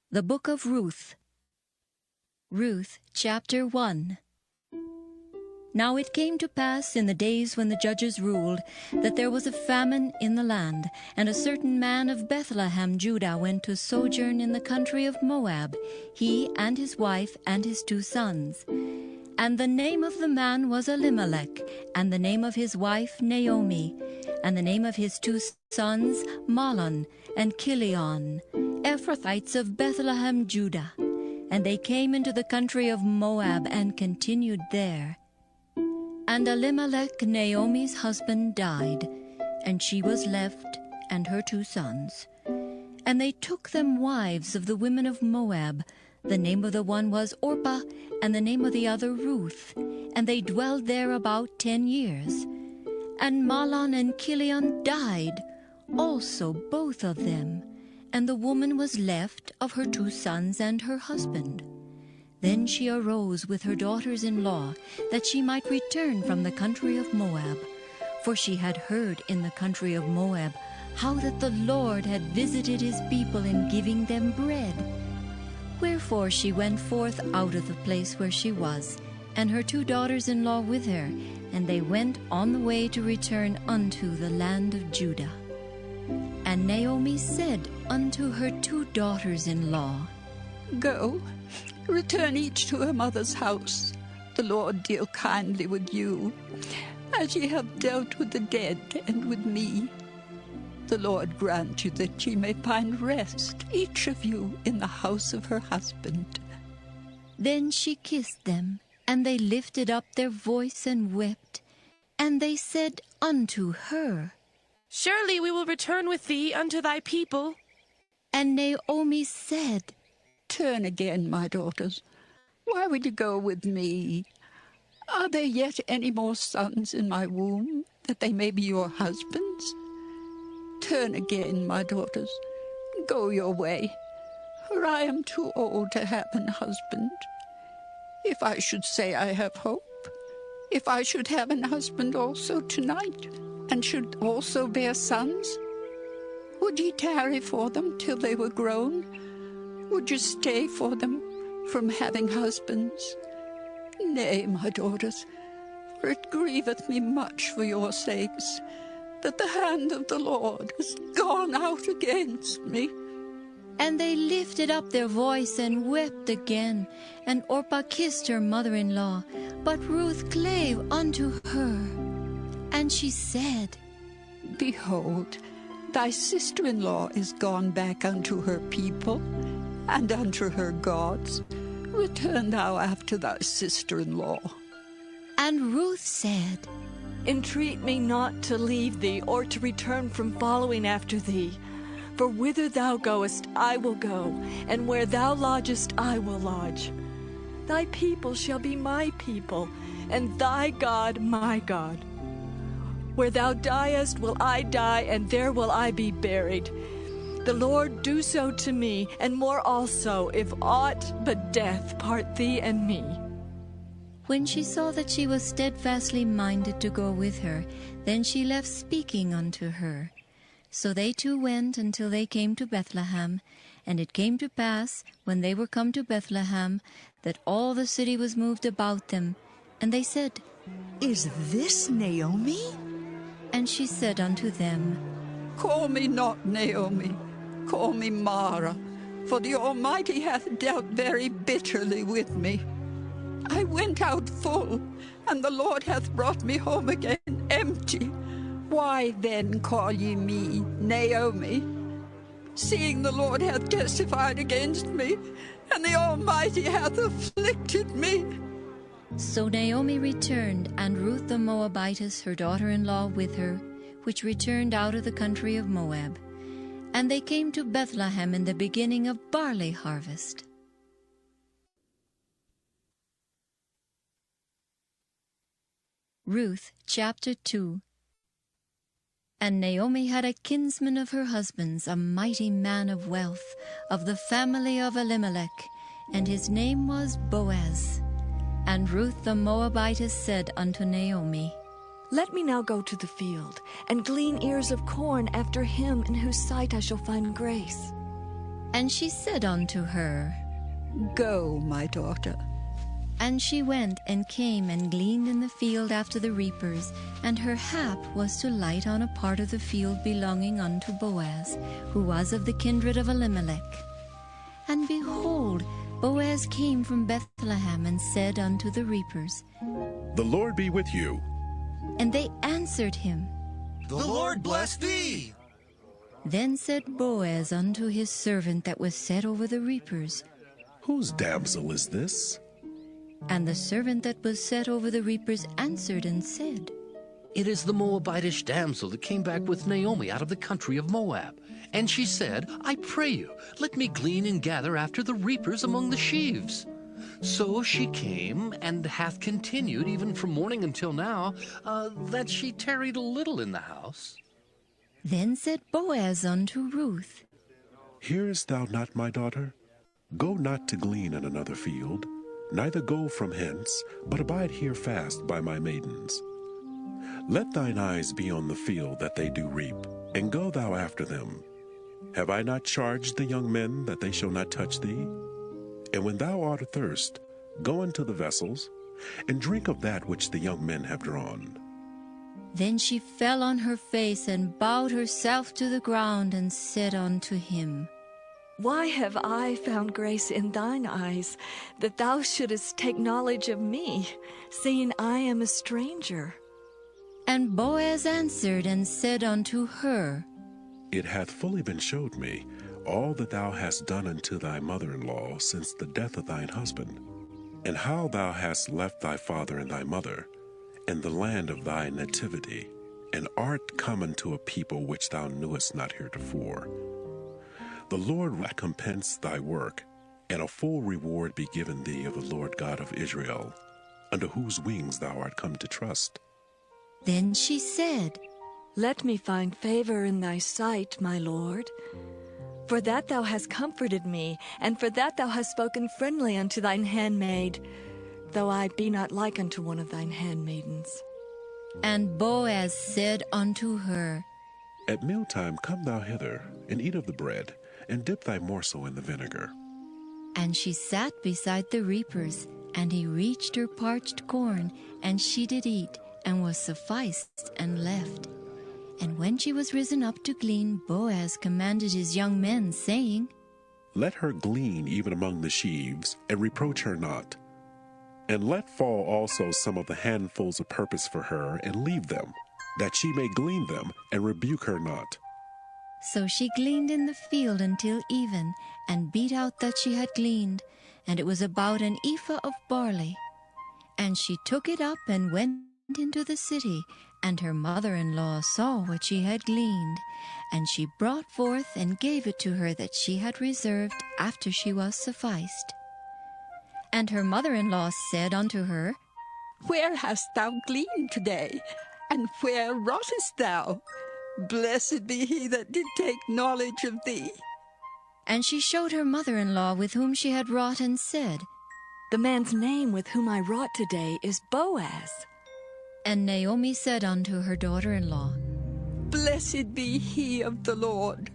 The Book of Ruth. Ruth, chapter 1. Now it came to pass in the days when the judges ruled, that there was a famine in the land, and a certain man of Bethlehem, Judah, went to sojourn in the country of Moab, he and his wife and his 2 sons. And the name of the man was Elimelech, and the name of his wife Naomi, and the name of his 2 sons Mahlon and Chilion, Ephrathites of Bethlehem, Judah. And they came into the country of Moab and continued there. And Elimelech, Naomi's husband, died, and she was left, and her 2 sons. And they took them wives of the women of Moab. The name of the one was Orpah, and the name of the other Ruth. And they dwelled there about 10 years. And Mahlon and Chilion died, also both of them. And the woman was left of her 2 sons and her husband. Then she arose with her daughters-in-law, that she might return from the country of Moab. For she had heard in the country of Moab how that the Lord had visited his people in giving them bread. Wherefore she went forth out of the place where she was, and her 2 daughters-in-law with her, and they went on the way to return unto the land of Judah. And Naomi said unto her 2 daughters-in-law, Go, return each to her mother's house. The Lord deal kindly with you, as ye have dealt with the dead and with me. The Lord grant you that ye may find rest, each of you, in the house of her husband. Then she kissed them, and they lifted up their voice and wept. And they said unto her, Surely we will return with thee unto thy people. And Naomi said, Turn again, my daughters. Why would you go with me? Are there yet any more sons in my womb, that they may be your husbands? Turn again, my daughters. Go your way, for I am too old to have an husband. If I should say I have hope, if I should have an husband also tonight, and should also bear sons, would ye tarry for them till they were grown? Would you stay for them from having husbands? Nay, my daughters, for it grieveth me much for your sakes, that the hand of the Lord is gone out against me. And they lifted up their voice and wept again. And Orpah kissed her mother-in-law, but Ruth clave unto her. And she said, Behold, thy sister-in-law is gone back unto her people, and unto her gods. Return thou after thy sister-in-law. And Ruth said, Entreat me not to leave thee, or to return from following after thee. For whither thou goest, I will go, and where thou lodgest, I will lodge. Thy people shall be my people, and thy God my God. Where thou diest will I die, and there will I be buried. The Lord do so to me, and more also, if aught but death part thee and me. When she saw that she was steadfastly minded to go with her, then she left speaking unto her. So they 2 went until they came to Bethlehem. And it came to pass, when they were come to Bethlehem, that all the city was moved about them. And they said, Is this Naomi? And she said unto them, Call me not Naomi, call me Mara, for the Almighty hath dealt very bitterly with me. I went out full, and the Lord hath brought me home again empty. Why then call ye me Naomi, seeing the Lord hath testified against me, and the Almighty hath afflicted me? So Naomi returned, and Ruth the Moabitess, her daughter-in-law, with her, which returned out of the country of Moab. And they came to Bethlehem in the beginning of barley harvest. Ruth, chapter 2. And Naomi had a kinsman of her husband's, a mighty man of wealth, of the family of Elimelech, and his name was Boaz. And Ruth the Moabitess said unto Naomi, Let me now go to the field, and glean ears of corn after him in whose sight I shall find grace. And she said unto her, Go, my daughter. And she went and came and gleaned in the field after the reapers, and her hap was to light on a part of the field belonging unto Boaz, who was of the kindred of Elimelech. And behold, Boaz came from Bethlehem and said unto the reapers, The Lord be with you. And they answered him. The Lord bless thee. Then said Boaz unto his servant that was set over the reapers, Whose damsel is this? And the servant that was set over the reapers answered and said, It is the Moabitish damsel that came back with Naomi out of the country of Moab. And she said, I pray you, let me glean and gather after the reapers among the sheaves. So she came, and hath continued even from morning until now, that she tarried a little in the house. Then said Boaz unto Ruth, Hearest thou not, my daughter? Go not to glean in another field, neither go from hence, but abide here fast by my maidens. Let thine eyes be on the field that they do reap, and go thou after them. Have I not charged the young men that they shall not touch thee? And when thou art athirst, go into the vessels, and drink of that which the young men have drawn. Then she fell on her face and bowed herself to the ground and said unto him, Why have I found grace in thine eyes, that thou shouldest take knowledge of me, seeing I am a stranger? And Boaz answered and said unto her, It hath fully been showed me all that thou hast done unto thy mother-in-law since the death of thine husband, and how thou hast left thy father and thy mother, and the land of thy nativity, and art come unto a people which thou knewest not heretofore. The Lord recompense thy work, and a full reward be given thee of the Lord God of Israel, under whose wings thou art come to trust. Then she said, Let me find favor in thy sight, my Lord. For that thou hast comforted me, and for that thou hast spoken friendly unto thine handmaid, though I be not like unto one of thine handmaidens. And Boaz said unto her, At mealtime come thou hither, and eat of the bread, and dip thy morsel in the vinegar. And she sat beside the reapers, and he reached her parched corn, and she did eat, and was sufficed, and left. And when she was risen up to glean, Boaz commanded his young men, saying, Let her glean even among the sheaves, and reproach her not. And let fall also some of the handfuls of purpose for her, and leave them, that she may glean them, and rebuke her not. So she gleaned in the field until even, and beat out that she had gleaned, and it was about an ephah of barley. And she took it up and went into the city, and her mother-in-law saw what she had gleaned, and she brought forth and gave it to her that she had reserved after she was sufficed. And her mother-in-law said unto her, Where hast thou gleaned today? And where wroughtest thou? Blessed be he that did take knowledge of thee. And she showed her mother-in-law with whom she had wrought, and said, The man's name with whom I wrought today is Boaz. And Naomi said unto her daughter-in-law, Blessed be he of the Lord,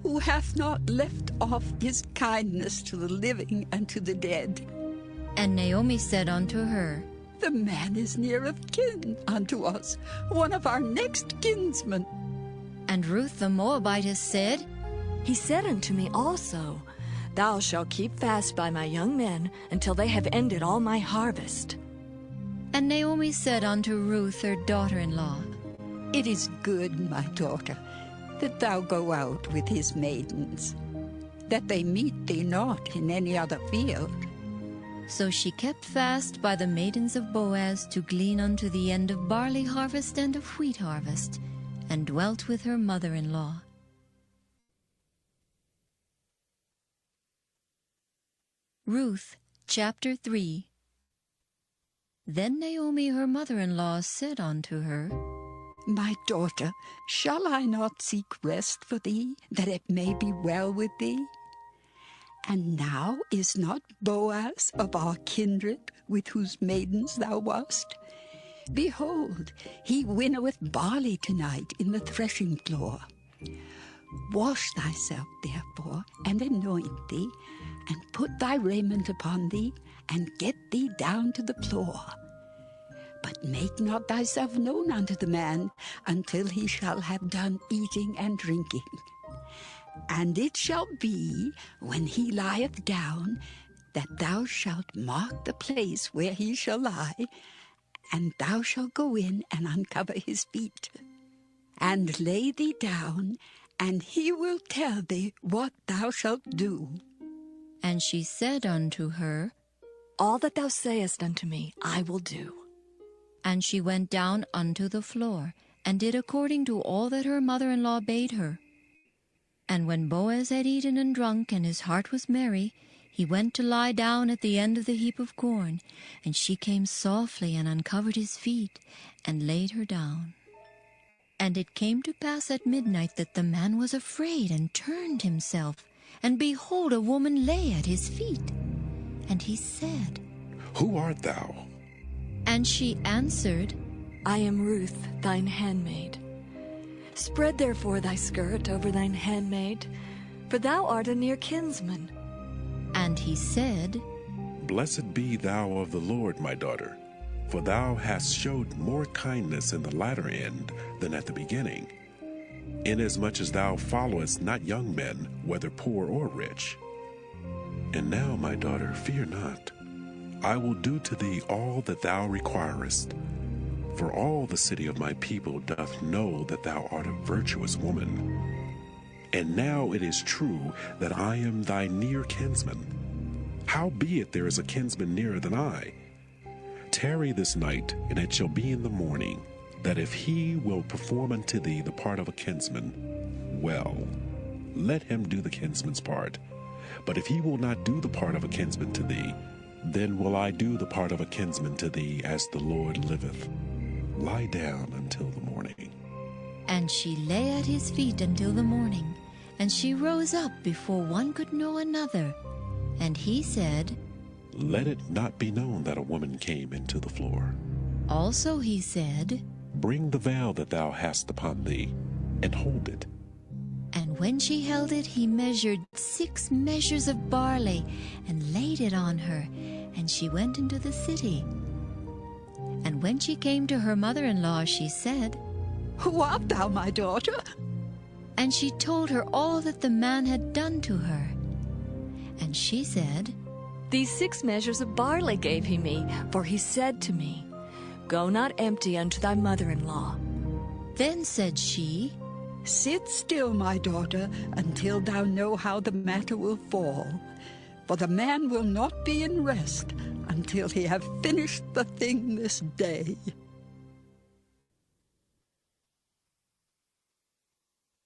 who hath not left off his kindness to the living and to the dead. And Naomi said unto her, The man is near of kin unto us, one of our next kinsmen. And Ruth the Moabitess said, He said unto me also, Thou shalt keep fast by my young men until they have ended all my harvest. And Naomi said unto Ruth her daughter-in-law, It is good, my daughter, that thou go out with his maidens, that they meet thee not in any other field. So she kept fast by the maidens of Boaz to glean unto the end of barley harvest and of wheat harvest, and dwelt with her mother-in-law. Ruth, chapter 3. Then Naomi her mother-in-law said unto her, My daughter, shall I not seek rest for thee, that it may be well with thee? And now is not Boaz of our kindred, with whose maidens thou wast? Behold, he winnoweth barley tonight in the threshing floor. Wash thyself, therefore, therefore, and anoint thee, and put thy raiment upon thee, and get thee down to the floor. But make not thyself known unto the man until he shall have done eating and drinking. And it shall be, when he lieth down, that thou shalt mark the place where he shall lie, and thou shalt go in and uncover his feet, and lay thee down, and he will tell thee what thou shalt do. And she said unto her, All that thou sayest unto me, I will do. And she went down unto the floor, and did according to all that her mother-in-law bade her. And when Boaz had eaten and drunk, and his heart was merry, he went to lie down at the end of the heap of corn, and she came softly and uncovered his feet, and laid her down. And it came to pass at midnight that the man was afraid, and turned himself, and behold, a woman lay at his feet. And he said, Who art thou? And she answered, I am Ruth, thine handmaid. Spread therefore thy skirt over thine handmaid, for thou art a near kinsman. And he said, Blessed be thou of the Lord, my daughter, for thou hast showed more kindness in the latter end than at the beginning, inasmuch as thou followest not young men, whether poor or rich. And now, my daughter, fear not. I will do to thee all that thou requirest. For all the city of my people doth know that thou art a virtuous woman. And now it is true that I am thy near kinsman. Howbeit there is a kinsman nearer than I. Tarry this night, and it shall be in the morning, that if he will perform unto thee the part of a kinsman, well, let him do the kinsman's part. But if he will not do the part of a kinsman to thee, then will I do the part of a kinsman to thee, as the Lord liveth. Lie down until the morning. And she lay at his feet until the morning, and she rose up before one could know another. And he said, Let it not be known that a woman came into the floor. Also he said, Bring the veil that thou hast upon thee, and hold it. And when she held it, he measured 6 measures of barley, and laid it on her, and she went into the city. And when she came to her mother-in-law, she said, Who art thou, my daughter? And she told her all that the man had done to her. And she said, These 6 measures of barley gave he me, for he said to me, Go not empty unto thy mother-in-law. Then said she, Sit still, my daughter, until thou know how the matter will fall. For the man will not be in rest until he have finished the thing this day.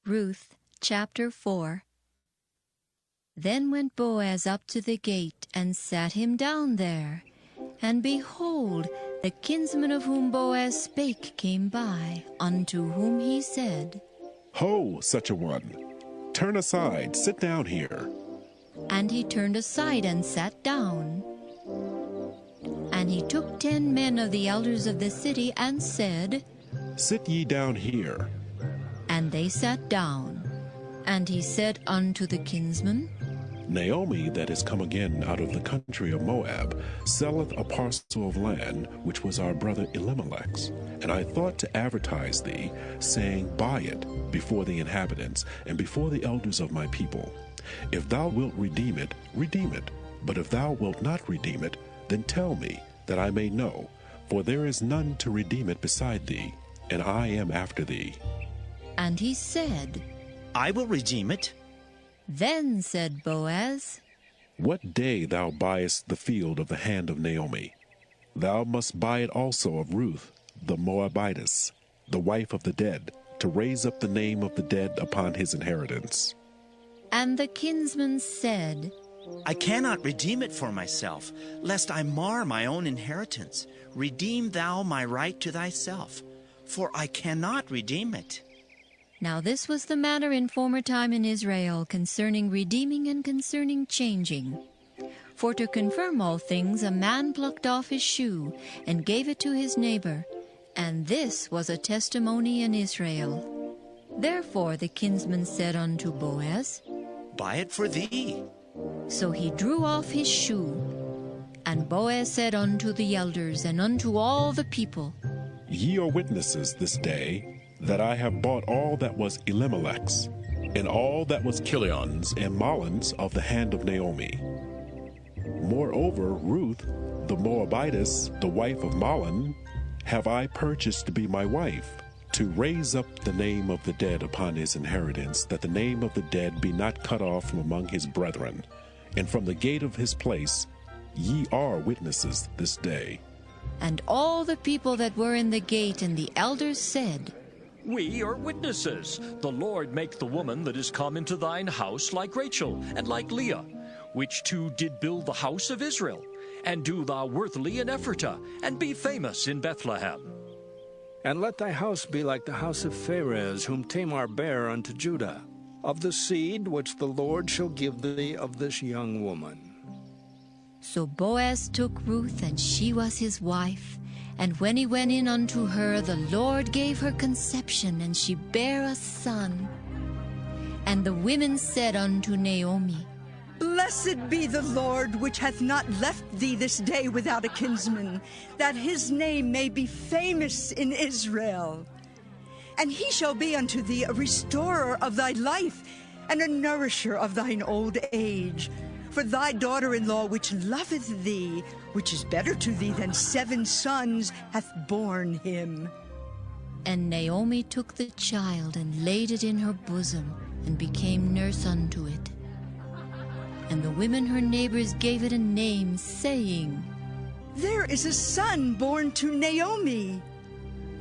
Ruth chapter 4. Then went Boaz up to the gate, and sat him down there. And behold, the kinsman of whom Boaz spake came by, unto whom he said, Ho, such a one! Turn aside, sit down here. And he turned aside and sat down. And he took 10 men of the elders of the city, and said, Sit ye down here. And they sat down. And he said unto the kinsman, Naomi, that is come again out of the country of Moab, selleth a parcel of land, which was our brother Elimelech's. And I thought to advertise thee, saying, Buy it, before the inhabitants, and before the elders of my people. If thou wilt redeem it, redeem it. But if thou wilt not redeem it, then tell me, that I may know. For there is none to redeem it beside thee, and I am after thee. And he said, I will redeem it. Then said Boaz, What day thou buyest the field of the hand of Naomi, thou must buy it also of Ruth, the Moabitess, the wife of the dead, to raise up the name of the dead upon his inheritance. And the kinsman said, I cannot redeem it for myself, lest I mar my own inheritance. Redeem thou my right to thyself, for I cannot redeem it. Now this was the manner in former time in Israel concerning redeeming and concerning changing. For to confirm all things, a man plucked off his shoe and gave it to his neighbor, and this was a testimony in Israel. Therefore the kinsman said unto Boaz, buy it for thee. So he drew off his shoe. And Boaz said unto the elders and unto all the people, Ye are witnesses this day that I have bought all that was Elimelech's, and all that was Kilion's and Mahlon's of the hand of Naomi. Moreover, Ruth, the Moabitess, the wife of Mahlon, have I purchased to be my wife, to raise up the name of the dead upon his inheritance, that the name of the dead be not cut off from among his brethren. And from the gate of his place ye are witnesses this day. And all the people that were in the gate and the elders said, We are witnesses. The Lord make the woman that is come into thine house like Rachel and like Leah, which two did build the house of Israel. And do thou worthily in Ephratah, and be famous in Bethlehem. And let thy house be like the house of Pharez, whom Tamar bare unto Judah, of the seed which the Lord shall give thee of this young woman. So Boaz took Ruth, and she was his wife. And when he went in unto her, the Lord gave her conception, and she bare a son. And the women said unto Naomi, Blessed be the Lord, which hath not left thee this day without a kinsman, that his name may be famous in Israel. And he shall be unto thee a restorer of thy life, and a nourisher of thine old age. For thy daughter-in-law, which loveth thee, which is better to thee than 7 sons, hath borne him. And Naomi took the child, and laid it in her bosom, and became nurse unto it. And the women her neighbors gave it a name, saying, There is a son born to Naomi.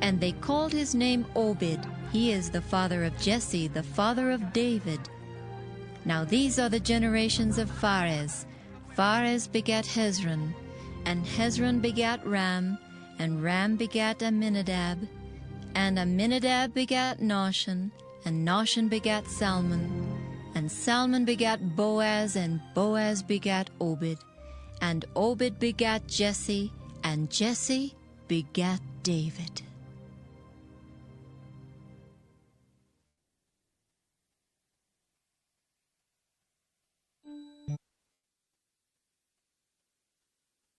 And they called his name Obed. He is the father of Jesse, the father of David. Now these are the generations of Pharez. Pharez begat Hezron, and Hezron begat Ram, and Ram begat Amminadab, and Amminadab begat Nahshon, and Nahshon begat Salmon, and Salmon begat Boaz, and Boaz begat Obed, and Obed begat Jesse, and Jesse begat David.